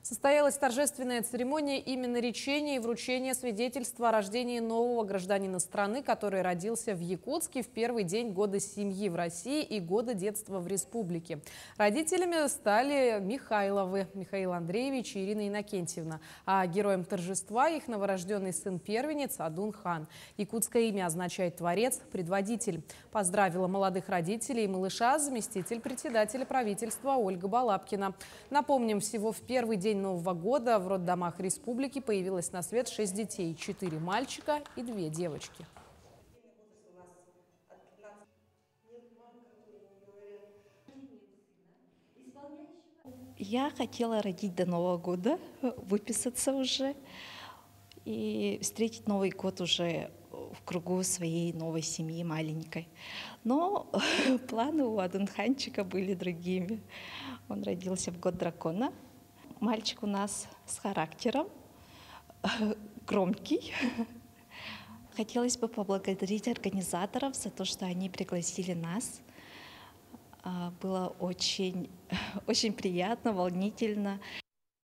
Состоялась торжественная церемония именоречения и вручения свидетельства о рождении нового гражданина страны, который родился в Якутске в первый день года семьи в России и года детства в республике. Родителями стали Михайловы Михаил Андреевич и Ирина Иннокентьевна, а героем торжества их новорожденный сын-первенец Адун-хан. Якутское имя означает «творец», «предводитель». Поздравила молодых родителей и малыша заместитель председателя правительства Ольга Балабкина. Напомним, всего в первый день Нового года в роддомах республики появилось на свет 6 детей, 4 мальчика и 2 девочки. Я хотела родить до Нового года, выписаться уже и встретить Новый год уже в кругу своей новой семьи маленькой. Но планы у Адунханчика были другими. Он родился в год дракона. Мальчик у нас с характером, громкий. Хотелось бы поблагодарить организаторов за то, что они пригласили нас. Было очень приятно, волнительно.